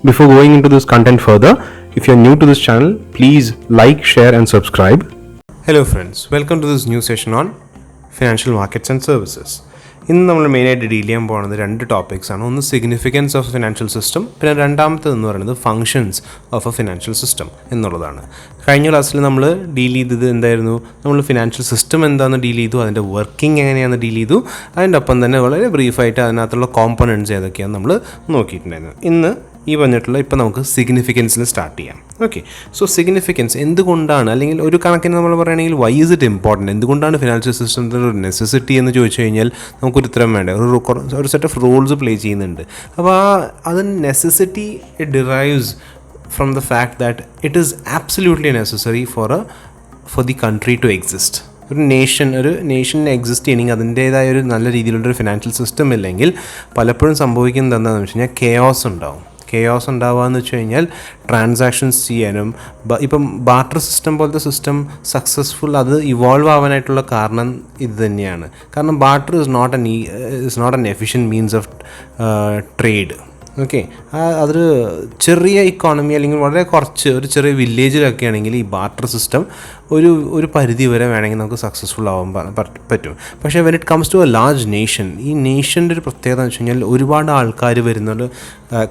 Before going into this content further, if you're new to this channel, please like, share and subscribe. Hello friends, welcome to this new session on Financial Markets and Services. ഇന്ന് നമ്മൾ മെയിനായിട്ട് deal ചെയ്യാൻ പോകുന്നത് രണ്ട് topics ആണ്. ഒന്ന് significance of financial system, പിന്നെ രണ്ടാമത്തേതെന്ന് പറയുന്നത് functions of A financial system എന്നുള്ളതാണ്. കഴിഞ്ഞ ക്ലാസ്സിൽ നമ്മൾ ഡീൽ ചെയ്തത് എന്തായിരുന്നു? നമ്മൾ ഫിനാൻഷ്യൽ സിസ്റ്റം എന്താണെന്ന് ഡീൽ ചെയ്തു, അതിൻ്റെ വർക്കിംഗ് എങ്ങനെയാണെന്ന് ഡീൽ ചെയ്തു, അതിൻ്റെ ഒപ്പം തന്നെ വളരെ ബ്രീഫായിട്ട് അതിനകത്തുള്ള കോമ്പണൻറ്റ്സ് ഏതൊക്കെയാണെന്ന് നമ്മൾ നോക്കിയിട്ടുണ്ടായിരുന്നു. ഇന്ന് ഈ പറഞ്ഞിട്ടുള്ള ഇപ്പോൾ നമുക്ക് സിഗ്നിഫിക്കൻസിൽ സ്റ്റാർട്ട് ചെയ്യാം. ഓക്കെ, സോ സിഗ്നിഫിക്കൻസ് എന്തുകൊണ്ടാണ്, അല്ലെങ്കിൽ ഒരു കണക്കിന് നമ്മൾ പറയുകയാണെങ്കിൽ വൈ ഇസ് ഇറ്റ് ഇമ്പോർട്ടൻറ്റ്, എന്തുകൊണ്ടാണ് ഫിനാൻഷ്യൽ സിസ്റ്റത്തിൻ്റെ ഒരു നെസസിറ്റി എന്ന് ചോദിച്ചു കഴിഞ്ഞാൽ നമുക്കൊരു ഉത്തരം വേണ്ട. ഒരു സെറ്റ് ഓഫ് റോൾസ് പ്ലേ ചെയ്യുന്നുണ്ട്. അപ്പോൾ അത് necessity it derives from the fact that it is absolutely necessary for the country to exist. ഒരു നേഷന് എക്സിസ്റ്റ് ചെയ്യണമെങ്കിൽ അതിൻ്റേതായ ഒരു നല്ല രീതിയിലുള്ളൊരു ഫിനാൻഷ്യൽ സിസ്റ്റം ഇല്ലെങ്കിൽ പലപ്പോഴും സംഭവിക്കുന്നത് എന്താണെന്ന് വെച്ച് കഴിഞ്ഞാൽ കെയോസ് ഉണ്ടാവുക എന്ന് വെച്ച് കഴിഞ്ഞാൽ ട്രാൻസാക്ഷൻസ് ചെയ്യാനും ഇപ്പം ബാർട്ടർ സിസ്റ്റം പോലത്തെ സിസ്റ്റം സക്സസ്ഫുൾ അത് ഇവോൾവ് ആവാനായിട്ടുള്ള കാരണം ഇത് തന്നെയാണ്. കാരണം barter is not an efficient means of trade. Okay, അതൊരു ചെറിയ ഇക്കോണമി അല്ലെങ്കിൽ വളരെ ഒരു ചെറിയ വില്ലേജിലൊക്കെ ആണെങ്കിൽ ഈ ബാർട്ടർ സിസ്റ്റം ഒരു പരിധി വരെ വേണമെങ്കിൽ നമുക്ക് സക്സസ്ഫുൾ ആവാൻ പറ്റും. പക്ഷേ when it comes to a large nation, ഈ നേഷൻ്റെ ഒരു പ്രത്യേകത എന്ന് വെച്ച് കഴിഞ്ഞാൽ ഒരുപാട് ആൾക്കാർ വരുന്ന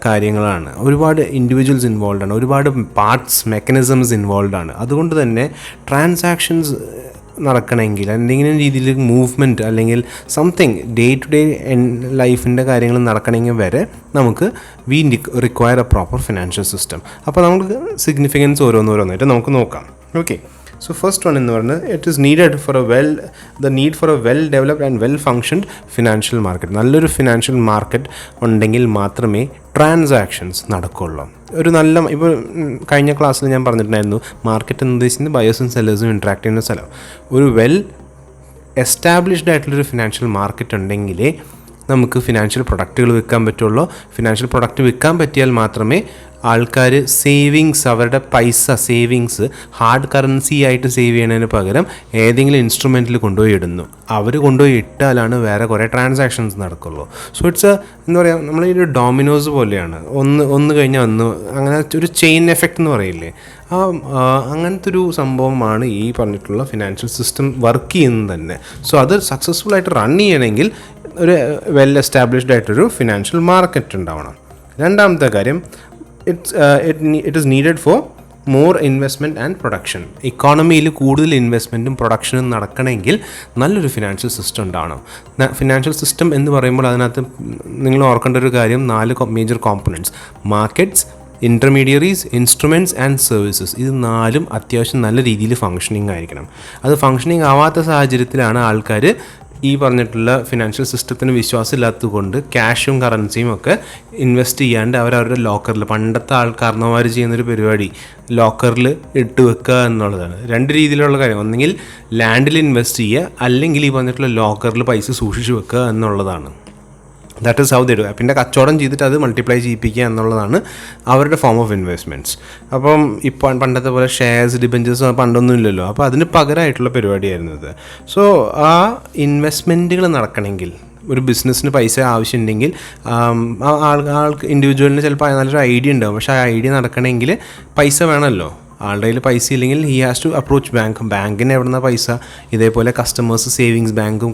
കാര്യങ്ങളാണ്, ഒരുപാട് ഇൻഡിവിജ്വൽസ് ഇൻവോൾവ് ആണ്, ഒരുപാട് പാർട്സ് മെക്കാനിസംസ് ഇൻവോൾവ് ആണ്. അതുകൊണ്ട് തന്നെ ട്രാൻസാക്ഷൻസ് നടക്കണമെങ്കിൽ എന്തെങ്കിലും രീതിയിൽ മൂവ്മെൻറ്റ് അല്ലെങ്കിൽ സംതിങ് ഡേ ടു ഡേ ലൈഫിൻ്റെ കാര്യങ്ങൾ നടക്കണമെങ്കിൽ വരെ നമുക്ക് V require A proper financial system. അപ്പോൾ നമുക്ക് സിഗ്നിഫിക്കൻസ് ഓരോന്നായിട്ട് നമുക്ക് നോക്കാം. ഓക്കെ, സോ ഫസ്റ്റ് വൺ എന്ന് പറഞ്ഞാൽ it is needed for the need for A well developed and well functioned financial market. നല്ലൊരു ഫിനാൻഷ്യൽ മാർക്കറ്റ് ഉണ്ടെങ്കിൽ മാത്രമേ ട്രാൻസാക്ഷൻസ് നടക്കുള്ളൂ. ഇപ്പോൾ കഴിഞ്ഞ ക്ലാസ്സിൽ ഞാൻ പറഞ്ഞിട്ടുണ്ടായിരുന്നു, മാർക്കറ്റ് എന്ന് ഉദ്ദേശിക്കുന്നത് ബയേഴ്സും സെല്ലേഴ്സും ഇൻട്രാക്ട് ചെയ്യുന്ന സ്ഥലം. ഒരു വെൽ എസ്റ്റാബ്ലിഷ്ഡ് ആയിട്ടുള്ളൊരു ഫിനാൻഷ്യൽ മാർക്കറ്റ് ഉണ്ടെങ്കിലേ നമുക്ക് ഫിനാൻഷ്യൽ പ്രൊഡക്റ്റുകൾ വിൽക്കാൻ പറ്റുള്ളൂ. ഫിനാൻഷ്യൽ പ്രൊഡക്റ്റ് വിൽക്കാൻ പറ്റിയാൽ മാത്രമേ ആൾക്കാർ അവരുടെ സേവിങ്സ് ഹാർഡ് കറൻസി ആയിട്ട് സേവ് ചെയ്യുന്നതിന് പകരം ഏതെങ്കിലും ഇൻസ്ട്രുമെൻറ്റിൽ കൊണ്ടുപോയി ഇടുന്നു. അവർ കൊണ്ടുപോയി ഇട്ടാലാണ് വേറെ കുറേ ട്രാൻസാക്ഷൻസ് നടക്കുള്ളൂ. സോ ഇറ്റ്സ് എന്താ പറയുക, നമ്മൾ ഈ ഒരു ഡോമിനോസ് പോലെയാണ്, ഒന്ന് കഴിഞ്ഞാൽ ഒന്ന്, അങ്ങനെ ഒരു ചെയിൻ എഫക്റ്റ് എന്ന് പറയില്ലേ, അങ്ങനത്തെ ഒരു സംഭവമാണ് ഈ പറഞ്ഞിട്ടുള്ള ഫിനാൻഷ്യൽ സിസ്റ്റം വർക്ക് ചെയ്യുന്നത് തന്നെ. സോ അത് സക്സസ്ഫുൾ ആയിട്ട് റൺ ചെയ്യണമെങ്കിൽ ഒരു വെൽ എസ്റ്റാബ്ലിഷ്ഡ് ആയിട്ടൊരു ഫിനാൻഷ്യൽ മാർക്കറ്റ് ഉണ്ടാവണം. രണ്ടാമത്തെ കാര്യം, it is needed for more investment and production. ഇക്കോണമിയിൽ കൂടുതൽ ഇൻവെസ്റ്റ്മെൻറ്റും പ്രൊഡക്ഷനും നടക്കണമെങ്കിൽ നല്ലൊരു ഫിനാൻഷ്യൽ സിസ്റ്റം ഉണ്ടാവണം. ഫിനാൻഷ്യൽ സിസ്റ്റം എന്ന് പറയുമ്പോൾ അതിനകത്ത് നിങ്ങൾ ഓർക്കേണ്ട ഒരു കാര്യം, 4 major components: markets, intermediaries, instruments and services. ഇത് 4ഉം അത്യാവശ്യം നല്ല രീതിയിൽ ഫങ്ഷനിങ് ആയിരിക്കണം. അത് ഫങ്ഷനിങ് ആവാത്ത സാഹചര്യത്തിലാണ് ആൾക്കാർ ഈ പറഞ്ഞിട്ടുള്ള ഫിനാൻഷ്യൽ സിസ്റ്റത്തിന് വിശ്വാസമില്ലാത്തത് കൊണ്ട് ക്യാഷും കറൻസിയും ഒക്കെ ഇൻവെസ്റ്റ് ചെയ്യാണ്ട് അവരവരുടെ ലോക്കറിൽ, പണ്ടത്തെ ആൾക്കാരന്മാർ ചെയ്യുന്നൊരു പരിപാടി ലോക്കറിൽ ഇട്ട് വെക്കുക എന്നുള്ളതാണ്. 2 രീതിയിലുള്ള കാര്യം, ഒന്നെങ്കിൽ ലാൻഡിൽ ഇൻവെസ്റ്റ് ചെയ്യുക, അല്ലെങ്കിൽ ഈ പറഞ്ഞിട്ടുള്ള ലോക്കറിൽ പൈസ സൂക്ഷിച്ച് വെക്കുക എന്നുള്ളതാണ്. That is how they do. പിന്നെ കച്ചവടം ചെയ്തിട്ട് അത് മൾട്ടിപ്ലൈ ചെയ്യിപ്പിക്കുക എന്നുള്ളതാണ് അവരുടെ ഫോം ഓഫ് ഇൻവെസ്റ്റ്മെൻറ്റ്സ്. അപ്പം ഇപ്പോൾ പണ്ടത്തെ പോലെ ഷെയർസ്, ഡിബഞ്ചേഴ്സ് പണ്ടൊന്നും ഇല്ലല്ലോ. അപ്പോൾ അതിന് പകരമായിട്ടുള്ള പരിപാടിയായിരുന്നു ഇത്. സോ ആ ഇൻവെസ്റ്റ്മെൻറ്റുകൾ നടക്കണമെങ്കിൽ, ഒരു ബിസിനസ്സിന് പൈസ ആവശ്യമുണ്ടെങ്കിൽ ആൾക്ക് ഇൻഡിവിജ്വലിന് ചിലപ്പോൾ നല്ലൊരു ഐഡിയ ഉണ്ടാവും, പക്ഷേ ആ ഐഡിയ നടക്കണമെങ്കിൽ പൈസ വേണമല്ലോ. ആളുടെ കയ്യിൽ പൈസ ഇല്ലെങ്കിൽ ഹി ഹാസ് ടു അപ്രോച്ച് ബാങ്കിന് എവിടുന്ന പൈസ, ഇതേപോലെ കസ്റ്റമേഴ്സ് സേവിങ്സ് ബാങ്കും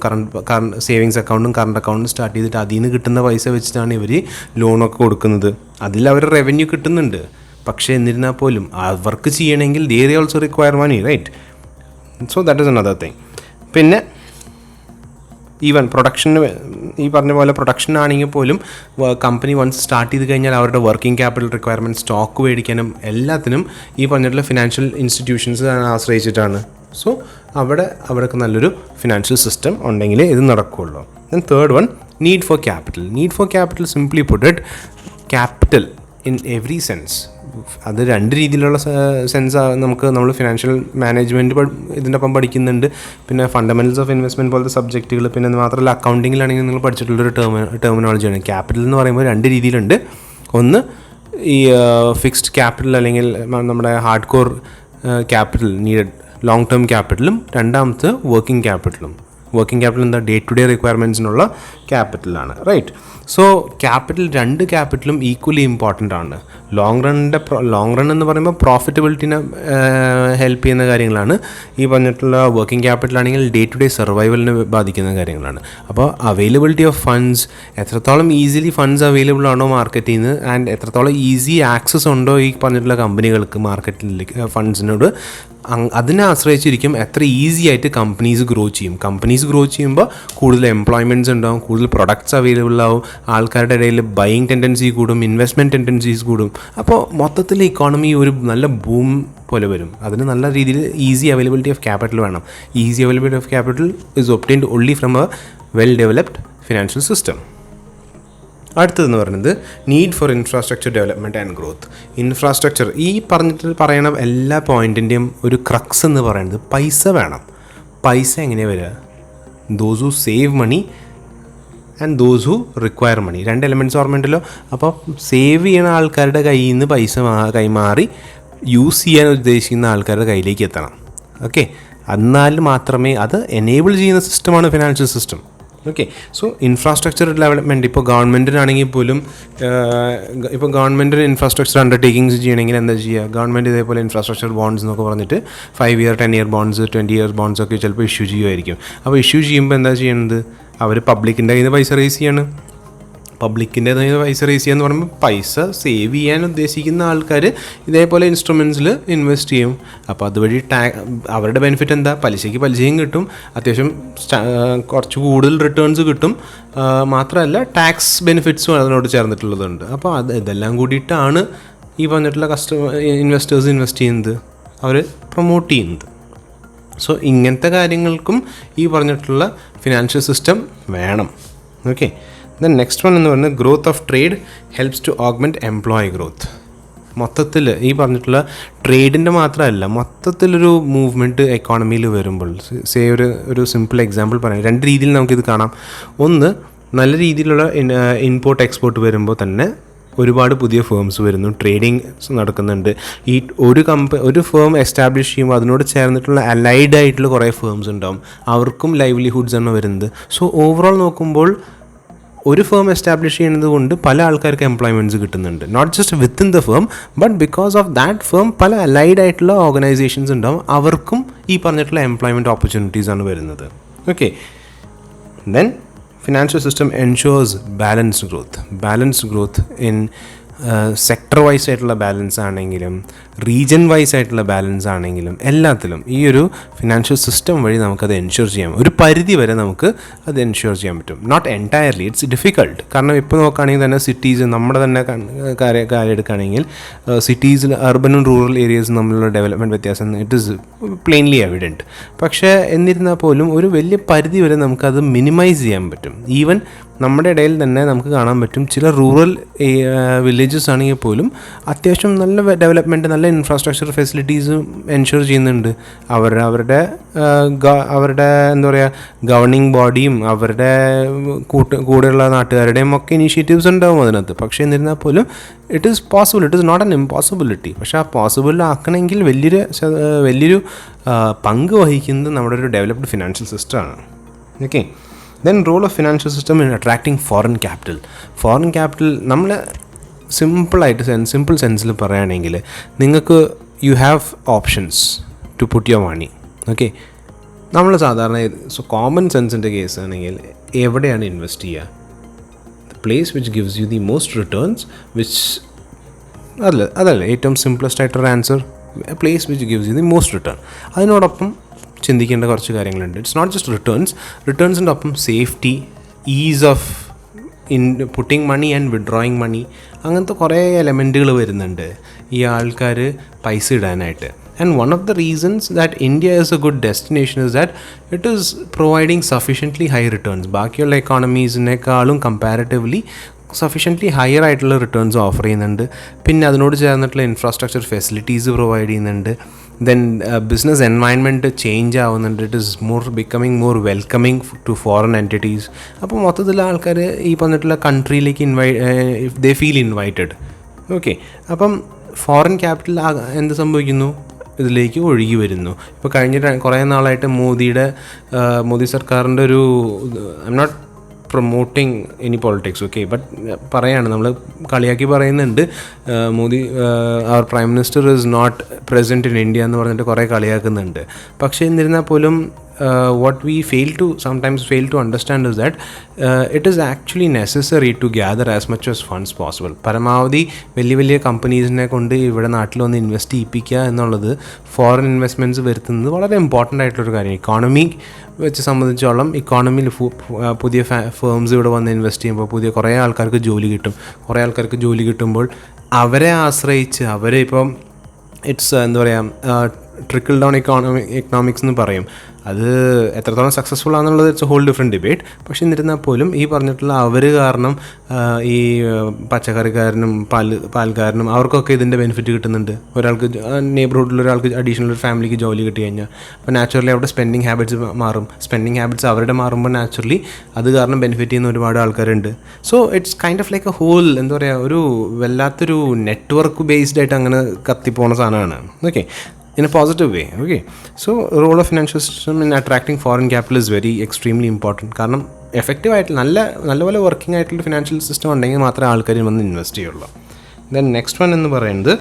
സേവിങ്സ് അക്കൗണ്ടും കറണ്ട് അക്കൗണ്ടും സ്റ്റാർട്ട് ചെയ്തിട്ട് അതിൽ നിന്ന് കിട്ടുന്ന പൈസ വെച്ചിട്ടാണ് ഇവർ ലോണൊക്കെ കൊടുക്കുന്നത്. അതിൽ അവർ റവന്യൂ കിട്ടുന്നുണ്ട്. പക്ഷേ എന്നിരുന്നാൽ പോലും അവർക്ക് ചെയ്യണമെങ്കിൽ they also require money, right? So that is another thing. പിന്നെ ഈവൻ പ്രൊഡക്ഷന്, ഈ പറഞ്ഞ പോലെ പ്രൊഡക്ഷൻ ആണെങ്കിൽ പോലും കമ്പനി വൺസ് സ്റ്റാർട്ട് ചെയ്ത് കഴിഞ്ഞാൽ അവരുടെ വർക്കിംഗ് ക്യാപിറ്റൽ റിക്വയർമെൻറ്റ്, സ്റ്റോക്ക് മേടിക്കാനും എല്ലാത്തിനും ഈ പറഞ്ഞിട്ടുള്ള ഫിനാൻഷ്യൽ ഇൻസ്റ്റിറ്റ്യൂഷൻസ് ആശ്രയിച്ചിട്ടാണ്. സോ അവിടെയൊക്കെ നല്ലൊരു ഫിനാൻഷ്യൽ സിസ്റ്റം ഉണ്ടെങ്കിലേ ഇത് നടക്കുകയുള്ളൂ. Then third one, need for capital. Simply put it, capital in every sense. അത് 2 രീതിയിലുള്ള സെൻസ് നമ്മൾ ഫിനാൻഷ്യൽ മാനേജ്മെൻറ്റ് ഇതിൻ്റെ ഒപ്പം പഠിക്കുന്നുണ്ട്. പിന്നെ ഫണ്ടമെൻറ്റൽസ് ഓഫ് ഇൻവെസ്റ്റ്മെൻറ്റ് പോലത്തെ സബ്ജക്റ്റുകൾ, പിന്നെ മാത്രമല്ല അക്കൗണ്ടിങ്ങിലാണെങ്കിൽ നിങ്ങൾ പഠിച്ചിട്ടുള്ളൊരു ടെർമിനോളജിയാണ്. ക്യാപിറ്റൽ എന്ന് പറയുമ്പോൾ 2 രീതിയിലുണ്ട്. ഒന്ന് ഈ ഫിക്സ്ഡ് ക്യാപിറ്റൽ അല്ലെങ്കിൽ നമ്മുടെ hard core capital needed long term ക്യാപിറ്റലും, രണ്ടാമത്തെ വർക്കിംഗ് ക്യാപിറ്റലും. വർക്കിംഗ് ക്യാപിറ്റൽ എന്താ, ഡേ ടു ഡേ റിക്വയർമെൻറ്റ്സിനുള്ള ക്യാപിറ്റലാണ്, റൈറ്റ്? സോ രണ്ട് ക്യാപിറ്റലും ഈക്വലി ഇമ്പോർട്ടൻ്റ് ആണ്. ലോങ് റൺ എന്ന് പറയുമ്പോൾ പ്രോഫിറ്റബിലിറ്റിനെ ഹെൽപ്പ് ചെയ്യുന്ന കാര്യങ്ങളാണ്. ഈ പറഞ്ഞിട്ടുള്ള വർക്കിംഗ് ക്യാപിറ്റൽ ആണെങ്കിൽ ഡേ ടു ഡേ സർവൈവലിനെ ബാധിക്കുന്ന കാര്യങ്ങളാണ്. അപ്പോൾ അവൈലബിലിറ്റി ഓഫ് ഫണ്ട്സ്, എത്രത്തോളം ഈസിലി ഫണ്ട്സ് അവൈലബിൾ ആണോ മാർക്കറ്റിൽ നിന്ന്, ആൻഡ് എത്രത്തോളം ഈസി ആക്സസ് ഉണ്ടോ ഈ പറഞ്ഞിട്ടുള്ള കമ്പനികൾക്ക് മാർക്കറ്റിലേക്ക് ഫണ്ട്സിനോട്, അതിനെ ആശ്രയിച്ചിരിക്കും എത്ര ഈസി ആയിട്ട് കമ്പനീസ് ഗ്രോ ചെയ്യും. കമ്പനീസ് ഗ്രോ ചെയ്യുമ്പോൾ കൂടുതൽ എംപ്ലോയ്മെൻറ്റ്സ് ഉണ്ടാവും, കൂടുതൽ പ്രൊഡക്ട്സ് അവൈലബിൾ ആവും, ആൾക്കാരുടെ ഇടയിൽ ബൈയിങ് ടെൻഡൻസി കൂടും, ഇൻവെസ്റ്റ്മെൻറ്റ് ടെൻഡൻസീസ് കൂടും. അപ്പോൾ മൊത്തത്തിൽ ഇക്കോണമി ഒരു നല്ല ബൂം പോലെ വരും. അതിന് നല്ല രീതിയിൽ ഈസി അവൈലബിലിറ്റി ഓഫ് ക്യാപിറ്റൽ വേണം. Easy availability of capital is obtained only from A well developed financial system. അടുത്തതെന്ന് പറയുന്നത് need for infrastructure development and growth. Infrastructure, ഈ പറയണ എല്ലാ പോയിൻറ്റിൻ്റെയും ഒരു ക്രക്സ് എന്ന് പറയുന്നത് പൈസ വേണം. പൈസ എങ്ങനെയാണ് വരിക? Those who save money and those who require money, രണ്ട് എലമെൻറ്റ്സ് ഓർമ്മയുണ്ടല്ലോ. അപ്പോൾ സേവ് ചെയ്യുന്ന ആൾക്കാരുടെ കയ്യിൽ നിന്ന് പൈസ കൈമാറി യൂസ് ചെയ്യാൻ ഉദ്ദേശിക്കുന്ന ആൾക്കാരുടെ കയ്യിലേക്ക് എത്തണം. ഓക്കെ, എന്നാൽ മാത്രമേ അത് എനേബിൾ ചെയ്യുന്ന സിസ്റ്റമാണ് financial system. Okay, so infrastructure development, ഇപ്പോൾ ഗവൺമെൻറ്റിനാണെങ്കിൽ പോലും, ഇപ്പോൾ ഗവൺമെൻറ്റിന് ഇൻഫ്രാസ്ട്രക്ചർ അണ്ടർടേക്കിങ്സ് ചെയ്യണമെങ്കിൽ എന്താ ചെയ്യുക? ഗവൺമെൻറ് ഇതേപോലെ ഇൻഫ്രാസ്ട്രക്ചർ ബോണ്ട്സ് എന്നൊക്കെ പറഞ്ഞിട്ട് 5 year 10 year bonds 20 year bonds ഒക്കെ ചിലപ്പോൾ ഇഷ്യൂ ചെയ്യുമായിരിക്കും. അപ്പോൾ ഇഷ്യൂ ചെയ്യുമ്പോൾ എന്താ ചെയ്യുന്നത്? അവർ പബ്ലിക്കിൻ്റെ കയ്യിൽ നിന്ന് പൈസ റേസ് ചെയ്യാണ്. പബ്ലിക്കിൻ്റെ പൈസ റേസ് ചെയ്യുക എന്ന് പറയുമ്പോൾ പൈസ സേവ് ചെയ്യാൻ ഉദ്ദേശിക്കുന്ന ആൾക്കാർ ഇതേപോലെ ഇൻസ്ട്രുമെൻറ്റ്സിൽ ഇൻവെസ്റ്റ് ചെയ്യും. അപ്പോൾ അതുവഴി അവരുടെ ബെനിഫിറ്റ് എന്താ? പലിശയും കിട്ടും, അത്യാവശ്യം കുറച്ച് കൂടുതൽ റിട്ടേൺസ് കിട്ടും, മാത്രമല്ല ടാക്സ് ബെനിഫിറ്റ്സും അതിനോട് ചേർന്നിട്ടുള്ളതുണ്ട്. അപ്പോൾ ഇതെല്ലാം കൂടിയിട്ടാണ് ഈ പറഞ്ഞിട്ടുള്ള ഇൻവെസ്റ്റേഴ്സ് ഇൻവെസ്റ്റ് ചെയ്യുന്നത്, അവർ പ്രൊമോട്ട് ചെയ്യുന്നത്. സോ ഇങ്ങനത്തെ കാര്യങ്ങൾക്കും ഈ പറഞ്ഞിട്ടുള്ള ഫിനാൻഷ്യൽ സിസ്റ്റം വേണം. ഓക്കെ, ദെൻ നെക്സ്റ്റ് വൺ എന്ന് പറയുന്നത് growth of trade helps to augment employee growth. മൊത്തത്തിൽ ഈ പറഞ്ഞിട്ടുള്ള ട്രേഡിൻ്റെ മാത്രമല്ല, മൊത്തത്തിലൊരു മൂവ്മെൻറ്റ് എക്കോണമിയിൽ വരുമ്പോൾ, ഒരു സിമ്പിൾ എക്സാമ്പിൾ പറയാം. രണ്ട് രീതിയിൽ നമുക്കിത് കാണാം. ഒന്ന്, നല്ല രീതിയിലുള്ള ഇമ്പോർട്ട് എക്സ്പോർട്ട് വരുമ്പോൾ തന്നെ ഒരുപാട് പുതിയ ഫേംസ് വരുന്നു, ട്രേഡിങ് നടക്കുന്നുണ്ട്. ഈ ഒരു ഫേം എസ്റ്റാബ്ലിഷ് ചെയ്യുമ്പോൾ അതിനോട് ചേർന്നിട്ടുള്ള അലൈഡ് ആയിട്ടുള്ള കുറേ ഫേംസ് ഉണ്ടാവും, അവർക്കും ലൈവ്ലിഹുഡ്സ് ആണ് വരുന്നത്. സോ ഓവറോൾ നോക്കുമ്പോൾ ഒരു ഫേം എസ്റ്റാബ്ലിഷ് ചെയ്യുന്നത് കൊണ്ട് പല ആൾക്കാർക്ക് എംപ്ലോയ്മെൻറ്റ്സ് കിട്ടുന്നുണ്ട്. Not just within the firm, but because of that firm പല അലൈഡ് ആയിട്ടുള്ള ഓർഗനൈസേഷൻസ് ഉണ്ടാവും, അവർക്കും ഈ പറഞ്ഞിട്ടുള്ള എംപ്ലോയ്മെൻറ്റ് ഓപ്പർച്യൂണിറ്റീസ് ആണ് വരുന്നത്. Okay, then financial system ensures balanced growth in sector wise ആയിട്ടുള്ള ബാലൻസ് ആണെങ്കിലും റീജൻ വൈസ് ആയിട്ടുള്ള ബാലൻസ് ആണെങ്കിലും എല്ലാത്തിലും ഈ ഒരു ഫിനാൻഷ്യൽ സിസ്റ്റം വഴി നമുക്കത് എൻഷുർ ചെയ്യാം. ഒരു പരിധി വരെ നമുക്ക് അത് എൻഷുർ ചെയ്യാൻ പറ്റും. Not entirely, it's difficult. കാരണം ഇപ്പോൾ നോക്കുകയാണെങ്കിൽ തന്നെ സിറ്റീസ്, നമ്മുടെ തന്നെ കാര്യം എടുക്കുകയാണെങ്കിൽ സിറ്റീസിൽ അർബനും റൂറൽ ഏരിയസും തമ്മിലുള്ള ഡെവലപ്മെൻറ്റ് വ്യത്യാസം ഇറ്റ് ഈസ് പ്ലെയിൻലി എവിഡൻറ്റ്. പക്ഷേ എന്നിരുന്നാൽ പോലും ഒരു വലിയ പരിധി വരെ നമുക്കത് മിനിമൈസ് ചെയ്യാൻ പറ്റും. ഈവൻ നമ്മുടെ ഇടയിൽ തന്നെ നമുക്ക് കാണാൻ പറ്റും, ചില റൂറൽ വില്ലേജസ് ആണെങ്കിൽ പോലും അത്യാവശ്യം നല്ല ഡെവലപ്മെൻറ്റ്, നല്ല ഇൻഫ്രാസ്ട്രക്ചർ ഫെസിലിറ്റീസ് എൻഷുർ ചെയ്യുന്നുണ്ട്. അവരുടെ എന്താ പറയുക, ഗവർണിംഗ് ബോഡിയും അവരുടെ കൂടെയുള്ള നാട്ടുകാരുടെയും ഒക്കെ ഇനീഷ്യേറ്റീവ്സ് ഉണ്ടാവും അതിനകത്ത്. പക്ഷേ എന്നിരുന്നാൽ പോലും it is possible, it is not an impossibility. പക്ഷേ ആ പോസിബിൾ ആക്കണമെങ്കിൽ വലിയൊരു പങ്ക് വഹിക്കുന്നത് നമ്മുടെ ഒരു ഡെവലപ്ഡ് ഫിനാൻഷ്യൽ സിസ്റ്റമാണ്. Okay, then role of financial system in attracting foreign capital നമ്മൾ സിമ്പിൾ സെൻസിൽ പറയുകയാണെങ്കിൽ നിങ്ങൾക്ക് you have options to put your money. Okay, നമ്മൾ സാധാരണ കോമൺ സെൻസിൻ്റെ കേസ് ആണെങ്കിൽ എവിടെയാണ് ഇൻവെസ്റ്റ് ചെയ്യുക? The place which gives you the most returns, അതല്ലേ ഏറ്റവും സിംപ്ലസ്റ്റ് ആയിട്ടൊരു answer, place which gives you the most return. അതിനോടൊപ്പം ചിന്തിക്കേണ്ട കുറച്ച് കാര്യങ്ങളുണ്ട്. ഇറ്റ്സ് നോട്ട് ജസ്റ്റ് റിട്ടേൺസിൻ്റെ ഒപ്പം safety, ease of putting money and withdrawing money, അങ്ങനത്തെ കുറേ എലമെൻറ്റുകൾ വരുന്നുണ്ട് ഈ ആൾക്കാർ പൈസ ഇടാനായിട്ട്. And one of the reasons that India is a good destination is that it is providing sufficiently high returns. ബാക്കിയുള്ള എക്കോണമീസിനേക്കാളും കമ്പാരിറ്റീവ്ലി സഫിഷ്യൻ്റ്ലി ഹയർ ആയിട്ടുള്ള റിട്ടേൺസ് ഓഫർ ചെയ്യുന്നുണ്ട്. പിന്നെ അതിനോട് ചേർന്നിട്ടുള്ള ഇൻഫ്രാസ്ട്രക്ചർ ഫെസിലിറ്റീസ് പ്രൊവൈഡ് ചെയ്യുന്നുണ്ട്. ദെൻ ബിസിനസ് എൻവയൺമെൻറ്റ് ചേഞ്ച് ആവുന്നുണ്ട്. It is becoming more welcoming to foreign entities. അപ്പോൾ മൊത്തത്തിൽ ആൾക്കാർ ഈ പറഞ്ഞിട്ടുള്ള കൺട്രിയിലേക്ക് ദേ ഫീൽ ഇൻവൈറ്റഡ്. ഓക്കെ, അപ്പം ഫോറിൻ ക്യാപിറ്റൽ എന്ത് സംഭവിക്കുന്നു? ഇതിലേക്ക് ഒഴുകി വരുന്നു. ഇപ്പോൾ കഴിഞ്ഞ കുറേ നാളായിട്ട് മോദി സർക്കാരിൻ്റെ ഒരു I am not promoting any politics, okay, but പറയാണ്, നമ്മൾ കളിയാക്കി പറയുന്നുണ്ട്, മോദി അവർ prime minister is not present in India എന്ന് പറഞ്ഞിട്ട് കുറേ കളിയാക്കുന്നുണ്ട്. പക്ഷേ എന്നിരുന്നാൽ പോലും what we sometimes fail to understand is that it is actually necessary to gather as much as funds possible. പരമാവധി വലിയ കമ്പനീസിനെ കൊണ്ട് ഇവിടെ നാട്ടിൽ വന്ന് ഇൻവെസ്റ്റ് ചെയ്യിപ്പിക്കുക എന്നുള്ളത് ഫോറിൻ ഇൻവെസ്റ്റ്മെൻറ്റ്സ് വരുത്തുന്നത് വളരെ ഇമ്പോർട്ടൻ്റ് ആയിട്ടുള്ളൊരു കാര്യം. ഇക്കോണമി വെച്ച് സംബന്ധിച്ചോളം ഇക്കോണമിയിൽ പുതിയ ഫേംസ് ഇവിടെ വന്ന് ഇൻവെസ്റ്റ് ചെയ്യുമ്പോൾ കുറേ ആൾക്കാർക്ക് ജോലി കിട്ടും. കുറേ ആൾക്കാർക്ക് ജോലി കിട്ടുമ്പോൾ അവരെ ആശ്രയിച്ച് അവരെ ഇപ്പം ഇറ്റ്സ് എന്താ പറയുക, ട്രിക്കിൾ ഡൗൺ എക്കണോമിക്സ് എന്ന് പറയും. അത് എത്രത്തോളം സക്സസ്ഫുൾ ആണെന്നുള്ളത് it's a whole different debate. പക്ഷേ എന്നിരുന്നാൽ പോലും ഈ പറഞ്ഞിട്ടുള്ള അവർ കാരണം ഈ പച്ചക്കറിക്കാരനും പാൽക്കാരനും അവർക്കൊക്കെ ഇതിൻ്റെ ബെനിഫിറ്റ് കിട്ടുന്നുണ്ട്. ഒരാൾക്ക് നെയ്ബർഹുഡിൽ ഒരാൾക്ക് അഡീഷണൽ ഒരു ഫാമിലിക്ക് ജോലി കിട്ടി കഴിഞ്ഞാൽ അപ്പോൾ നാച്ചുറലി അവിടെ സ്പെൻഡിങ് ഹാബിറ്റ്സ് മാറും. സ്പെൻഡിങ് ഹാബിറ്റ്സ് അവരുടെ മാറുമ്പോൾ നാച്ചുറലി അത് കാരണം ബെനിഫിറ്റ് ചെയ്യുന്ന ഒരുപാട് ആൾക്കാരുണ്ട്. So it's kind of like a whole എന്താ പറയുക, ഒരു വല്ലാത്തൊരു നെറ്റ്വർക്ക് ബേസ്ഡ് ആയിട്ട് അങ്ങനെ കത്തിപ്പോണ സാധനമാണ്. Okay, in a positive way. Okay, so role of financial system in attracting foreign capital is very extremely important. കാരണം എഫക്റ്റീവ് ആയിട്ട് നല്ലപോലെ വർക്കിംഗ് ആയിട്ടുള്ള ഫിനാൻഷ്യൽ സിസ്റ്റം ഉണ്ടെങ്കിൽ മാത്രമേ ആൾക്കാർ വന്ന് ഇൻവെസ്റ്റ് ചെയ്യുള്ളൂ. ദെൻ നെക്സ്റ്റ് വൺ എന്ന് പറയുന്നത്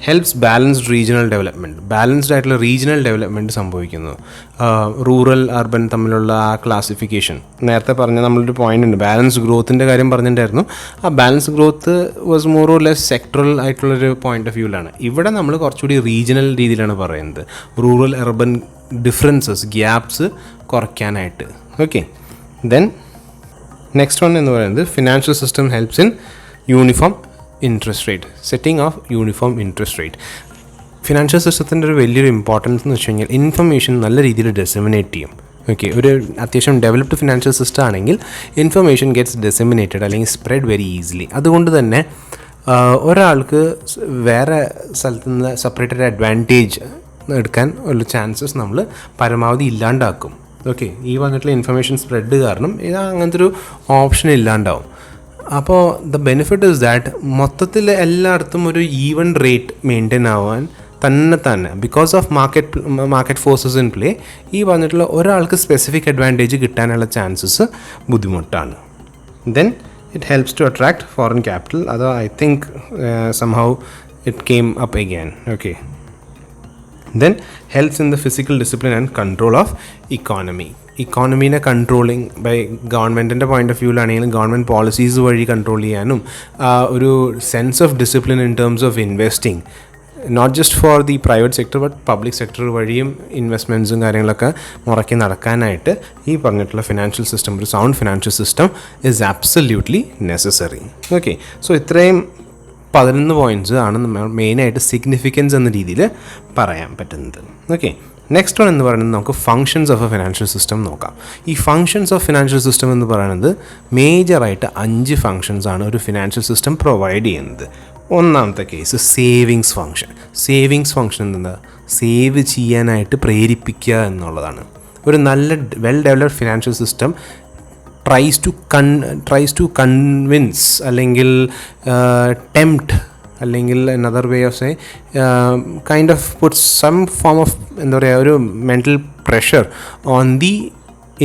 helps balanced regional development. Balanced ആയിട്ടുള്ള റീജിയണൽ ഡെവലപ്മെൻറ്റ് സംഭവിക്കുന്നു. റൂറൽ അർബൻ തമ്മിലുള്ള ആ ക്ലാസിഫിക്കേഷൻ നേരത്തെ പറഞ്ഞ നമ്മളൊരു പോയിൻ്റ് ഉണ്ട്, ബാലൻസ് ഗ്രോത്തിൻ്റെ കാര്യം പറഞ്ഞിട്ടുണ്ടായിരുന്നു. ആ balance growth was more or less sectoral ആയിട്ടുള്ളൊരു പോയിൻ്റ് ഓഫ് വ്യൂവിലാണ്. ഇവിടെ നമ്മൾ കുറച്ചുകൂടി റീജിയണൽ രീതിയിലാണ് പറയുന്നത്, റൂറൽ അർബൻ ഡിഫറൻസസ് ഗ്യാപ്സ് കുറയ്ക്കാനായിട്ട്. ഓക്കെ, ദെൻ നെക്സ്റ്റ് വൺ എന്ന് പറയുന്നത് financial system helps in uniform interest rate, setting of uniform interest rate. Financial സിസ്റ്റത്തിൻ്റെ ഒരു വലിയൊരു ഇമ്പോർട്ടൻസ് എന്ന് വെച്ച് കഴിഞ്ഞാൽ ഇൻഫർമേഷൻ നല്ല രീതിയിൽ ഡിസെമിനേറ്റ് ചെയ്യും. ഓക്കെ, ഒരു അത്യാവശ്യം ഡെവലപ്ഡ് ഫിനാൻഷ്യൽ സിസ്റ്റം ആണെങ്കിൽ ഇൻഫർമേഷൻ ഗെറ്റ്സ് ഡിസെമിനേറ്റഡ് അല്ലെങ്കിൽ സ്പ്രെഡ് വെരി ഈസിലി. അതുകൊണ്ട് തന്നെ ഒരാൾക്ക് വേറെ സ്ഥലത്ത് നിന്ന് സെപ്പറേറ്റഡ് അഡ്വാൻറ്റേജ് എടുക്കാൻ ഉള്ള ചാൻസസ് നമ്മൾ പരമാവധി ഇല്ലാണ്ടാക്കും. ഓക്കെ, ഈ വന്നിട്ടുള്ള ഇൻഫർമേഷൻ സ്പ്രെഡ് കാരണം ഇത് അങ്ങനത്തെ ഒരു ഓപ്ഷൻ ഇല്ലാണ്ടാവും. അപ്പോൾ ദ ബെനിഫിറ്റ് ഇസ് ദാറ്റ് മൊത്തത്തിൽ എല്ലായിടത്തും ഒരു ഈവൻ റേറ്റ് മെയിൻറ്റെയിൻ ആവാൻ തന്നെ because of market forces in play ഈ പറഞ്ഞിട്ടുള്ള ഒരാൾക്ക് സ്പെസിഫിക് അഡ്വാൻറ്റേജ് കിട്ടാനുള്ള ചാൻസസ് ബുദ്ധിമുട്ടാണ്. Then it helps to attract foreign capital. അത് I think somehow it came up again. Okay, then helps in the physical discipline and control of ഇക്കോണമീനെ controlling by ഗവൺമെൻറ്റിൻ്റെ point of വ്യൂവിലാണെങ്കിലും government policies വഴി control ചെയ്യാനും ഒരു sense of discipline in terms of investing, not just for the private sector but public sector വഴിയും ഇൻവെസ്റ്റ്മെൻറ്റ്സും കാര്യങ്ങളൊക്കെ മുറക്കി നടക്കാനായിട്ട് ഈ പറഞ്ഞിട്ടുള്ള ഫിനാൻഷ്യൽ സിസ്റ്റം, ഒരു sound financial system is absolutely necessary. Okay, so ഇത്രയും 11 പോയിൻറ്റ്സ് ആണ് നമ്മൾ മെയിനായിട്ട് സിഗ്നിഫിക്കൻസ് എന്ന രീതിയിൽ പറയാൻ പറ്റുന്നത്. ഓക്കെ, നെക്സ്റ്റ് വൺ എന്ന് പറയുന്നത് നമുക്ക് functions of A financial system നോക്കാം. ഈ ഫങ്ഷൻസ് ഓഫ് ഫിനാൻഷ്യൽ സിസ്റ്റം എന്ന് പറയുന്നത് മേജറായിട്ട് 5 ഫങ്ഷൻസ് ആണ് ഒരു ഫിനാൻഷ്യൽ സിസ്റ്റം പ്രൊവൈഡ് ചെയ്യുന്നത്. ഒന്നാമത്തെ കേസ് സേവിങ്സ് ഫങ്ഷൻ എന്താ, സേവ് ചെയ്യാനായിട്ട് പ്രേരിപ്പിക്കുക എന്നുള്ളതാണ്. ഒരു നല്ല well developed financial system tries to convince അല്ലെങ്കിൽ ടെംപ്റ്റ് അല്ലെങ്കിൽ another way of say kind of puts some form of എന്താ പറയുക ഒരു mental pressure on the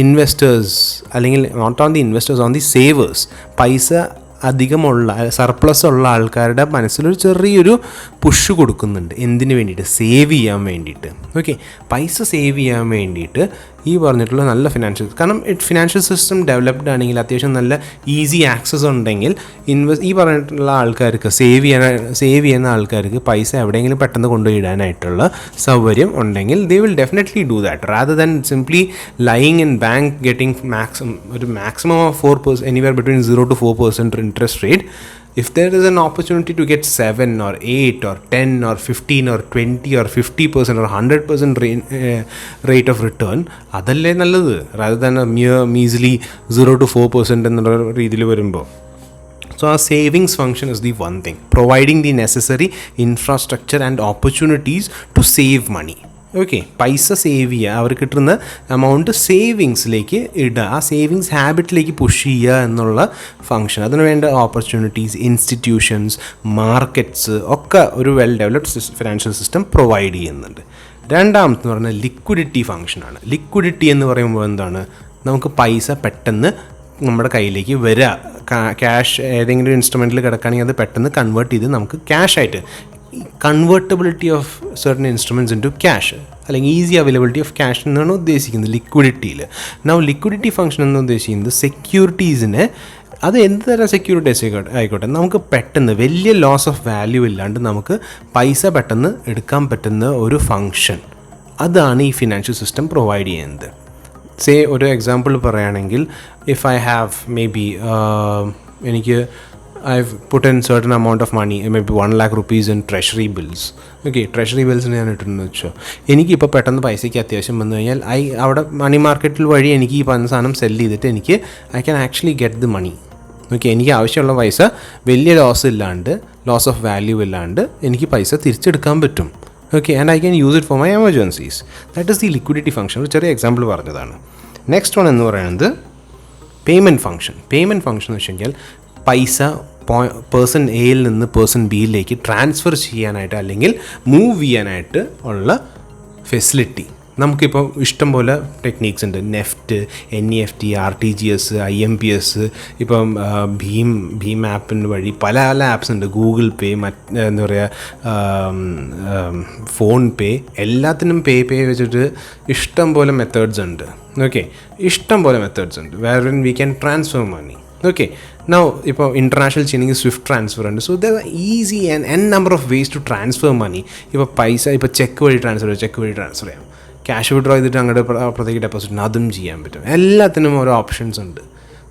investors അല്ലെങ്കിൽ not on the investors, on the savers. പൈസ അധികമുള്ള സർപ്ലസ് ഉള്ള ആൾക്കാരുടെ മനസ്സിലൊരു ചെറിയൊരു പുഷ് കൊടുക്കുന്നുണ്ട്. എന്തിനു വേണ്ടിയിട്ട്? സേവ് ചെയ്യാൻ വേണ്ടിയിട്ട്. ഓക്കെ, പൈസ സേവ് ചെയ്യാൻ വേണ്ടിയിട്ട് ഈ പറഞ്ഞിട്ടുള്ള നല്ല കാരണം ഫിനാൻഷ്യൽ സിസ്റ്റം ഡെവലപ്ഡ് ആണെങ്കിൽ അത്യാവശ്യം നല്ല ഈസി ആക്സസ് ഉണ്ടെങ്കിൽ ഈ പറഞ്ഞിട്ടുള്ള ആൾക്കാർക്ക് സേവ് ചെയ്യുന്ന ആൾക്കാർക്ക് പൈസ എവിടെയെങ്കിലും പെട്ടെന്ന് കൊണ്ടുപോയിടാനായിട്ടുള്ള സൗകര്യം ഉണ്ടെങ്കിൽ they will definitely do that rather than simply lying in bank getting ഒരു maximum of 4%, anywhere between 0 to 4% interest rate. If there is an opportunity to get 7 or 8 or 10 or 15 or 20 or 50% or 100% rate of return, അതല്ലേ നല്ലത് rather than a mere measly 0 to 4% എന്നുള്ള രീതിയിൽ വരുമ്പോൾ. So our savings function is the one thing, providing the necessary infrastructure and opportunities to save money. Okay, പൈസ save ചെയ്യുക, അവർ കിട്ടുന്ന amount സേവിങ്സിലേക്ക് ഇടുക, ആ സേവിങ്സ് ഹാബിറ്റിലേക്ക് പുഷ് ചെയ്യുക എന്നുള്ള ഫങ്ഷൻ. അതിന് വേണ്ട ഓപ്പർച്യൂണിറ്റീസ്, ഇൻസ്റ്റിറ്റ്യൂഷൻസ്, മാർക്കറ്റ്സ് ഒക്കെ ഒരു well developed financial system provide ചെയ്യുന്നുണ്ട്. രണ്ടാമത്തെന്ന് പറഞ്ഞാൽ ലിക്വിഡിറ്റി ഫങ്ഷനാണ്. ലിക്വിഡിറ്റി എന്ന് പറയുമ്പോൾ എന്താണ്, നമുക്ക് പൈസ പെട്ടെന്ന് നമ്മുടെ കയ്യിലേക്ക് വരിക, ക്യാഷ് ഏതെങ്കിലും ഇൻസ്ട്രുമെൻറ്റിൽ കിടക്കുകയാണെങ്കിൽ അത് പെട്ടെന്ന് കൺവേർട്ട് ചെയ്ത് നമുക്ക് ക്യാഷായിട്ട്, convertibility of certain instruments into cash, അല്ലെങ്കിൽ ഈസി അവൈലബിലിറ്റി ഓഫ് ക്യാഷ് എന്നാണ് ഉദ്ദേശിക്കുന്നത് ലിക്വിഡിറ്റിയിൽ. നൗ ലിക്വിഡിറ്റി ഫംഗ്ഷൻ എന്ന് ഉദ്ദേശിക്കുന്നത് സെക്യൂരിറ്റീസിനെ, അത് എന്ത് തരം സെക്യൂരിറ്റീസ് ആയിക്കോട്ടെ, നമുക്ക് പെട്ടെന്ന് വലിയ ലോസ് ഓഫ് വാല്യൂ ഇല്ലാണ്ട് നമുക്ക് പൈസ പെട്ടെന്ന് എടുക്കാൻ പറ്റുന്ന ഒരു ഫങ്ഷൻ, അതാണ് ഈ ഫിനാൻഷ്യൽ സിസ്റ്റം പ്രൊവൈഡ് ചെയ്യുന്നത്. സേ ഒരു എക്സാമ്പിൾ പറയുകയാണെങ്കിൽ, if I have may be എനിക്ക് I've put in certain amount of money, maybe 1 lakh rupees in treasury bills. Okay, treasury ബിൽസിന് ഞാൻ ഇട്ടെന്ന് വെച്ചോ, എനിക്കിപ്പോൾ പെട്ടെന്ന് പൈസയ്ക്ക് അത്യാവശ്യം വന്നു കഴിഞ്ഞാൽ അവിടെ മണി മാർക്കറ്റിൽ വഴി എനിക്ക് ഈ പറഞ്ഞ സാധനം സെല് ചെയ്തിട്ട് എനിക്ക് I can actually get the money. Okay, എനിക്ക് ആവശ്യമുള്ള പൈസ വലിയ ലോസ് ഇല്ലാണ്ട്, ലോസ് ഓഫ് വാല്യൂ ഇല്ലാണ്ട് എനിക്ക് പൈസ തിരിച്ചെടുക്കാൻ പറ്റും. Okay, and I can use it for my emergencies. That is the liquidity function. ഒരു ചെറിയ എക്സാമ്പിൾ പറഞ്ഞതാണ്. നെക്സ്റ്റ് വൺ എന്ന് പറയുന്നത് പേയ്മെൻറ്റ് ഫംഗ്ഷൻ. പേയ്മെൻറ്റ് ഫംഗ്ഷൻ എന്ന് വെച്ച് കഴിഞ്ഞാൽ പൈസ പേഴ്സൺ എയിൽ നിന്ന് പേഴ്സൺ ബിയിലേക്ക് ട്രാൻസ്ഫർ ചെയ്യാനായിട്ട് അല്ലെങ്കിൽ മൂവ് ചെയ്യാനായിട്ട് ഉള്ള ഫെസിലിറ്റി. നമുക്കിപ്പോൾ ഇഷ്ടം പോലെ ടെക്നീക്സ് ഉണ്ട്. നെഫ്റ്റ്, NEFT, RTGS, IMPS, ഇപ്പം ഭീം ആപ്പിന് വഴി പല ആപ്സ് ഉണ്ട്. ഗൂഗിൾ പേ, എന്താ പറയുക, ഫോൺ പേ, എല്ലാത്തിനും പേ വെച്ചിട്ട് ഇഷ്ടം പോലെ മെത്തേഡ്സ് ഉണ്ട്. ഓക്കെ, ഇഷ്ടം പോലെ മെത്തേഡ്സ് ഉണ്ട് where we can transfer money. Okay, now ഇപ്പോൾ ഇൻ്റർനാഷണൽ ചെയ്യണമെങ്കിൽ സ്വിഫ്റ്റ് ട്രാൻസ്ഫർ ഉണ്ട്. So there easy and number of ways to transfer money. ഇപ്പോൾ പൈസ ഇപ്പോൾ ചെക്ക് വഴി ട്രാൻസ്ഫർ ചെയ്യാം, ക്യാഷ് വിഡ്രോ ചെയ്തിട്ട് അങ്ങോട്ട് അപ്പുറത്തേക്ക് ഡെപ്പോസിറ്റ് അതും ചെയ്യാൻ പറ്റും. എല്ലാത്തിനും ഓരോ ഓപ്ഷൻസ് ഉണ്ട്.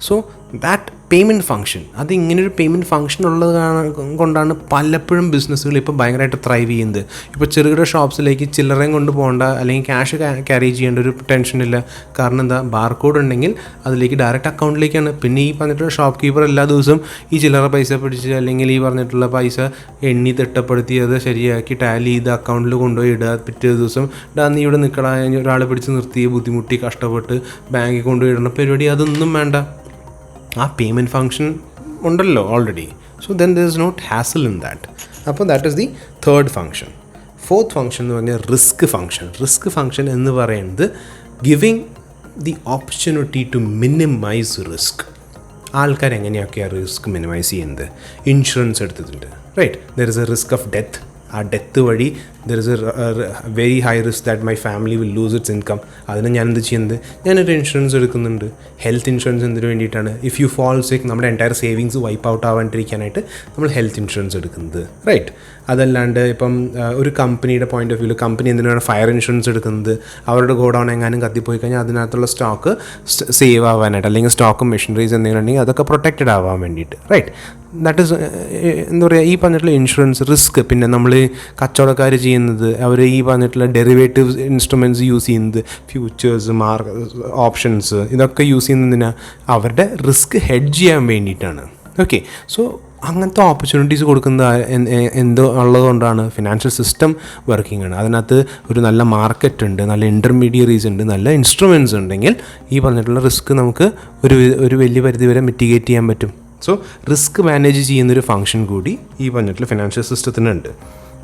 സോ ദാറ്റ് പേയ്മെൻറ്റ് ഫംഗ്ഷൻ, അത് ഇങ്ങനൊരു പേയ്മെൻറ്റ് ഫംഗ്ഷൻ ഉള്ളത് കൊണ്ടാണ് പലപ്പോഴും ബിസിനസ്സുകൾ ഇപ്പോൾ ഭയങ്കരമായിട്ട് ത്രൈവ് ചെയ്യുന്നത്. ഇപ്പോൾ ചെറുകിട ഷോപ്സിലേക്ക് ചില്ലറയും കൊണ്ട് പോകേണ്ട, അല്ലെങ്കിൽ ക്യാഷ് ക്യാരി ചെയ്യേണ്ട ഒരു ടെൻഷനില്ല. കാരണം എന്താ, ബാർകോഡ് ഉണ്ടെങ്കിൽ അതിലേക്ക് ഡയറക്റ്റ് അക്കൗണ്ടിലേക്കാണ്. പിന്നെ ഈ പറഞ്ഞിട്ടുള്ള ഷോപ്പ് കീപ്പർ എല്ലാ ദിവസവും ഈ ചില്ലറ പൈസ പിടിച്ച്, അല്ലെങ്കിൽ ഈ പറഞ്ഞിട്ടുള്ള പൈസ എണ്ണി തിട്ടപ്പെടുത്തി അത് ശരിയാക്കി ടാലി ചെയ്ത് അക്കൗണ്ടിൽ കൊണ്ടുപോയി ഇടുക. പിറ്റേ ദിവസം നീ ഇവിടെ നിൽക്കടാ, ഒരാളെ പിടിച്ച് നിർത്തി ബുദ്ധിമുട്ടി കഷ്ടപ്പെട്ട് ബാങ്കിൽ കൊണ്ടുപോയി ഇടുന്ന പരിപാടി അതൊന്നും വേണ്ട. ആ പേയ്മെൻറ്റ് ഫംഗ്ഷൻ ഉണ്ടല്ലോ already. So then there is not hassle in that. അപ്പോൾ that is the third function. Fourth function എന്ന് പറഞ്ഞാൽ റിസ്ക് ഫംഗ്ഷൻ. റിസ്ക് ഫംഗ്ഷൻ എന്ന് പറയുന്നത് giving the opportunity to minimise risk. ആൾക്കാർ എങ്ങനെയൊക്കെയാണ് റിസ്ക് മിനിമൈസ് ചെയ്യുന്നത്? ഇൻഷുറൻസ് എടുത്തിട്ടുണ്ട്, right? There is a risk of death. ആ ഡെത്ത് വഴി there is a very high risk that my family will lose its income. അതിന് ഞാൻ എന്ത് ചെയ്യുന്നത്? ഞാനൊരു ഇൻഷുറൻസ് എടുക്കുന്നുണ്ട്. ഹെൽത്ത് ഇൻഷുറൻസ് എന്തിനു വേണ്ടിയിട്ടാണ്? ഇഫ് യു ഫോൾ സിക്ക്, നമ്മുടെ എൻറ്റയർ സേവിങ്സ് വൈപ്പ് ഔട്ട് ആവാണ്ടിരിക്കാനായിട്ട് നമ്മൾ ഹെൽത്ത് ഇൻഷുറൻസ് എടുക്കുന്നത്, റൈറ്റ്? അതല്ലാണ്ട് ഇപ്പം ഒരു കമ്പനിയുടെ പോയിന്റ് ഓഫ് വ്യൂവിൽ കമ്പനി എന്തിനാണ് ഫയർ ഇൻഷുറൻസ് എടുക്കുന്നത്? അവരുടെ ഗോഡൗൺ എങ്ങാനും കത്തിപ്പോയി കഴിഞ്ഞാൽ അതിനകത്തുള്ള സ്റ്റോക്ക് സേവ് ആവാനായിട്ട്, അല്ലെങ്കിൽ സ്റ്റോക്കും മെഷീനറീസ് എന്തെങ്കിലും ഉണ്ടെങ്കിൽ അതൊക്കെ പ്രൊട്ടക്റ്റഡ് ആവാൻ വേണ്ടിയിട്ട്, റൈറ്റ്? ദാറ്റ് ഈസ് എന്താ പറയുക, ഈ പറഞ്ഞിട്ടുള്ള ഇൻഷുറൻസ് റിസ്ക്. പിന്നെ നമ്മൾ കച്ചവടക്കാർ ചെയ്യുന്നത്, അവർ ഈ പറഞ്ഞിട്ടുള്ള ഡെറിവേറ്റീവ് ഇൻസ്ട്രുമെൻറ്റ്സ് യൂസ് ചെയ്യുന്നത്, ഫ്യൂച്ചേഴ്സ്, ഓപ്ഷൻസ്, ഇതൊക്കെ യൂസ് ചെയ്യുന്നതിന് അവരുടെ റിസ്ക് ഹെഡ്ജ് ചെയ്യാൻ വേണ്ടിയിട്ടാണ്. ഓക്കെ, സോ അങ്ങനത്തെ ഓപ്പർച്യൂണിറ്റീസ് കൊടുക്കുന്നത് എന്തോ ഉള്ളതുകൊണ്ടാണ് ഫിനാൻഷ്യൽ സിസ്റ്റം വർക്കിംഗ് ആണ്. അതിനകത്ത് ഒരു നല്ല മാർക്കറ്റ് ഉണ്ട്, നല്ല ഇൻ്റർമീഡിയറീസ് ഉണ്ട്, നല്ല ഇൻസ്ട്രുമെൻറ്റ്സ് ഉണ്ടെങ്കിൽ ഈ പറഞ്ഞിട്ടുള്ള റിസ്ക് നമുക്ക് ഒരു വലിയ പരിധി വരെ മിറ്റിഗേറ്റ് ചെയ്യാൻ പറ്റും. സോ റിസ്ക് മാനേജ് ചെയ്യുന്നൊരു ഫംഗ്ഷൻ കൂടി ഈ പറഞ്ഞിട്ടുള്ള ഫിനാൻഷ്യൽ സിസ്റ്റത്തിനുണ്ട്.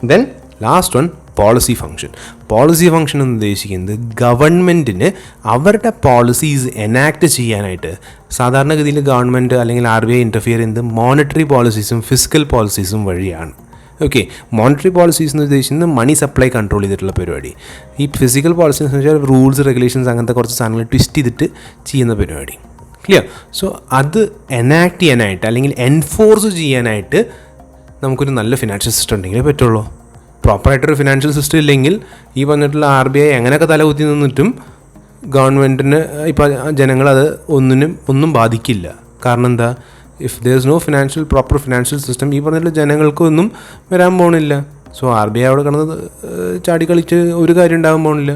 Then last one, policy function. Policy function എന്ന് ഉദ്ദേശിക്കുന്നത് ഗവൺമെൻറ്റിന് അവരുടെ പോളിസീസ് എനാക്ട് ചെയ്യാനായിട്ട്, സാധാരണഗതിയിൽ ഗവൺമെൻറ് അല്ലെങ്കിൽ RBI ഇൻ്റർഫിയർ ചെയ്യുന്നത് മോണിറ്ററി പോളിസീസും ഫിസിക്കൽ പോളിസീസും വഴിയാണ്. ഓക്കെ, മോണിറ്ററി പോളിസീസ് എന്ന് ഉദ്ദേശിക്കുന്നത് മണി സപ്ലൈ കൺട്രോൾ ചെയ്തിട്ടുള്ള പരിപാടി. ഈ ഫിസിക്കൽ പോളിസീസ് എന്ന് വെച്ചാൽ റൂൾസ്, റെഗുലേഷൻസ്, അങ്ങനത്തെ കുറച്ച് സാധനങ്ങൾ ട്വിസ്റ്റ് ചെയ്തിട്ട് ചെയ്യുന്ന പരിപാടി. ക്ലിയർ? സോ അത് എനാക്ട് ചെയ്യാനായിട്ട് അല്ലെങ്കിൽ എൻഫോഴ്സ് ചെയ്യാനായിട്ട് നമുക്കൊരു നല്ല ഫിനാൻഷ്യൽ സിസ്റ്റം ഉണ്ടെങ്കിലേ പറ്റുള്ളൂ. പ്രോപ്പറായിട്ടൊരു ഫിനാൻഷ്യൽ സിസ്റ്റം ഇല്ലെങ്കിൽ ഈ പറഞ്ഞിട്ടുള്ള RBI എങ്ങനെയൊക്കെ തലകുത്തി നിന്നിട്ടും ഗവൺമെൻറ്റിന് ഇപ്പോൾ ജനങ്ങളത് ഒന്നും ബാധിക്കില്ല. കാരണം എന്താ, if there is no proper financial system, ഈ പറഞ്ഞിട്ടുള്ള ജനങ്ങൾക്കൊന്നും വരാൻ പോകണില്ല. സോ RBI അവിടെ കിടന്ന് ചാടിക്കളിച്ച് ഒരു കാര്യം ഉണ്ടാകാൻ പോകണില്ല.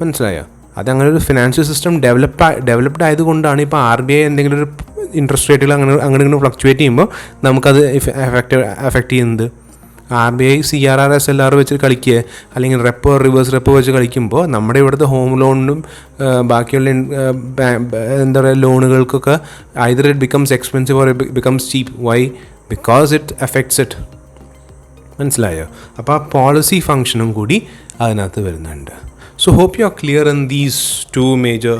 മനസ്സിലായോ? അതങ്ങനെ ഒരു ഫിനാൻഷ്യൽ സിസ്റ്റം ഡെവലപ്ഡ് ആയതുകൊണ്ടാണ് ഇപ്പോൾ RBI എന്തെങ്കിലും ഒരു ഇൻട്രസ്റ്റ് റേറ്റുകൾ അങ്ങനെ ഫ്ലക്ച്വേറ്റ് ചെയ്യുമ്പോൾ നമുക്കത് എഫക്റ്റ് ചെയ്യുന്നത്. RBI CRR SLR വെച്ച് കളിക്കുക, അല്ലെങ്കിൽ റെപ്പോ റിവേഴ്സ് റെപ്പോ വെച്ച് കളിക്കുമ്പോൾ നമ്മുടെ ഇവിടുത്തെ ഹോം ലോണിനും ബാക്കിയുള്ള എന്താ പറയുക ലോണുകൾക്കൊക്കെ either it becomes expensive or it becomes cheap. Why? Because it affects it. മനസ്സിലായോ? അപ്പോൾ ആ പോളിസി ഫങ്ഷനും കൂടി അതിനകത്ത് വരുന്നുണ്ട്. So hope you are clear in these 2 major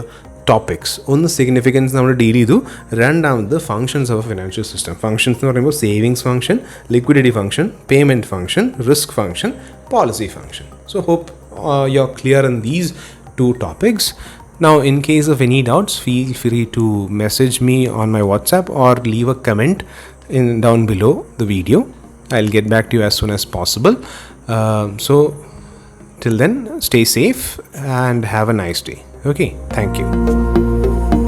topics. ഒന്ന് സിഗ്നിഫിക്കൻസ് നമ്മൾ ഡീൽ ചെയ്തു, രണ്ടാമത് functions of financial system. Functions എന്ന് പറയുമ്പോൾ savings function, liquidity function, payment function, risk function, policy function. So hope you are clear in these 2 topics. Now, in case of any doubts, feel free to message me on my WhatsApp or leave a comment down below the video. I'll get back to you as soon as possible. So till then, stay safe and have a nice day. Okay, thank you.